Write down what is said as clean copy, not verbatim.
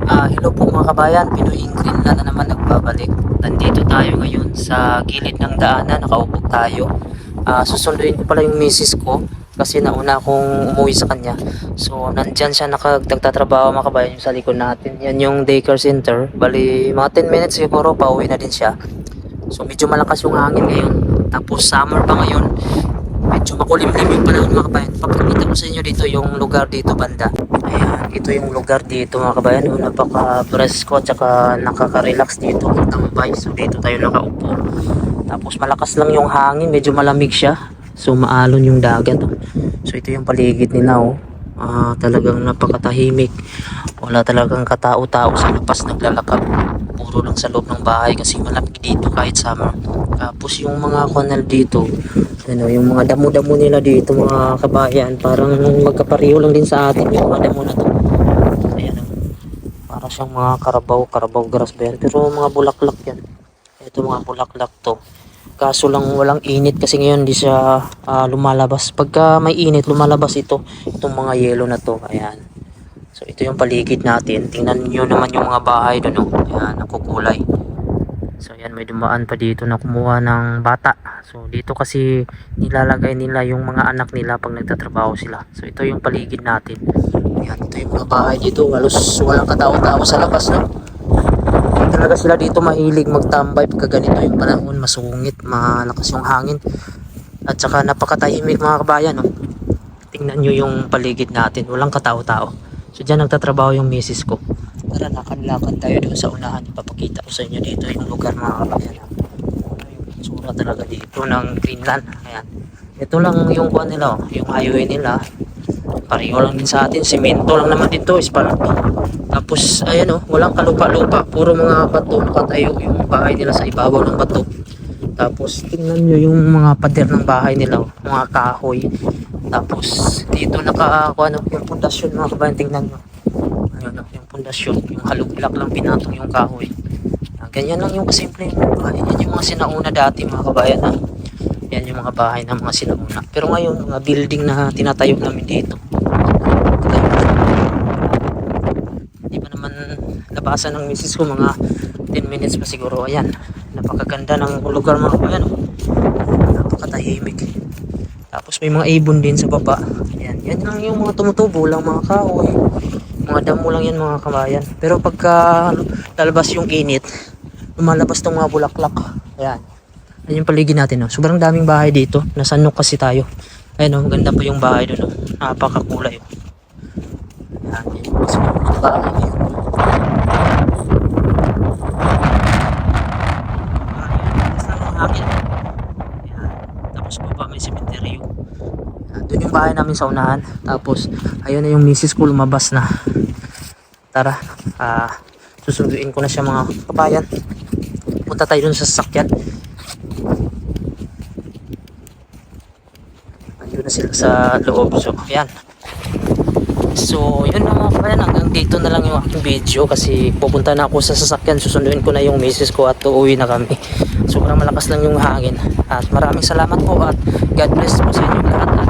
Hello po mga kabayan, Pinoy Green na naman nagbabalik. Nandito tayo ngayon sa gilid ng daanan, nakaupo tayo. Susunduin ko pala yung misis ko kasi nauna akong umuwi sa kanya. So nandyan siya nagtatrabaho mga kabayan yung sa likod natin. Yan yung daycare center. Bali mga 10 minutes siguro pauwi na din siya. So medyo malakas yung hangin ngayon. Tapos summer pa ngayon. Medyo makulimlim yung panahon mga kabayan. Papakita ko sa inyo dito yung lugar dito banda. Ayan, ito yung lugar dito mga kabayan. Napaka-presko at saka nakaka-relax dito ang tambay. So dito tayo nakaupo. Tapos malakas lang yung hangin, medyo malamig siya. So maalon yung dagat. So ito yung paligid nila oh. Talagang napakatahimik. Wala talagang katao-tao sa labas naglalakad. Puro lang sa loob ng bahay kasi malamig dito kahit summer. Tapos yung mga kanal dito, ano, yung mga damo-damo nila dito mga kabayan, parang magkapareho lang din sa atin yung mga damo na to. Ayan, para siyang mga karabaw grass ba yan? Pero mga bulaklak yan. Ito mga bulaklak to. Kaso lang walang init kasi ngayon di siya lumalabas. Pagka may init lumalabas itong mga yellow na to. Ayan. So ito yung paligid natin. Tingnan niyo naman yung mga bahay doon, oh. Ayan, nakukulay. So ayan, may dumaan pa dito na kumuha ng bata. So dito kasi nilalagay nila yung mga anak nila pag nagtatrabaho sila. So ito yung paligid natin. Ayan, ito yung mga bahay dito. Halos walang katao-tao sa labas, no? Talaga sila dito mahilig magtambay pagka ganito yung panahon, masungit, malakas yung hangin. At saka napakatahimik mga kabayan, no? Tingnan nyo yung paligid natin. Walang katao-tao. So dyan nagtatrabaho yung misis ko. Tara, lakad-lakad tayo doon sa unahan. Ipapakita ko sa inyo dito yung lugar mga kabayan. Yung tsura talaga dito ng Greenland. Ayan. Ito lang yung kuha nila, oh. Yung highway nila. Pareho lang din sa atin. Semento lang naman dito. Espalto. Tapos, ayan oh. Walang kalupa-lupa. Puro mga bato. Nakatayo yung bahay nila sa ibabaw ng bato. Tapos, tingnan nyo yung mga pader ng bahay nila, oh. Mga kahoy. Tapos, dito ano, yung pundasyon mga kabayan. Tingnan nyo. Ayun, yung pundasyon, yung halugulak lang pinatong yung kahoy. Ganyan lang yung kasimple yung bahay. Yan yung mga sinauna dati mga kabayan, ha. Yan yung mga bahay ng mga sinauna. Pero ngayon, mga building na tinatayo namin dito. Hindi pa naman labasan ng misis ko, mga 10 minutes pa siguro. Ayan, napakaganda ng lugar mga kabayan, oh. Napakatahimik. Tapos may mga ibon din sa baba. Ayan, yan lang yung mga tumutubo lang mga kahoy. Mga damo lang yan mga kabayan. Pero pagka lalabas yung init, lumalabas tong mga bulaklak. Ayan. Ayan yung paligid natin. Oh. Sobrang daming bahay dito. Nasanok kasi tayo. Ayan oh, ganda pa yung bahay doon. Oh. Napakakulay. Oh. Ayan. Yan yung mas mga bahay. Ayan. Tapos baba may cemetery. Doon yung bahay namin sa unahan. Tapos ayun na yung misis ko lumabas na. Tara, susunduin ko na siya mga kabayan. Punta tayo dun sa sasakyan. Ayun na sila sa loob. So ayan. So yun na mga kabayan, hanggang dito na lang yung aking video kasi pupunta na ako sa sasakyan. Susunduin ko na yung misis ko at uuwi na kami. Sobrang malakas lang yung hangin. At maraming salamat po at God bless po sa inyo lahat.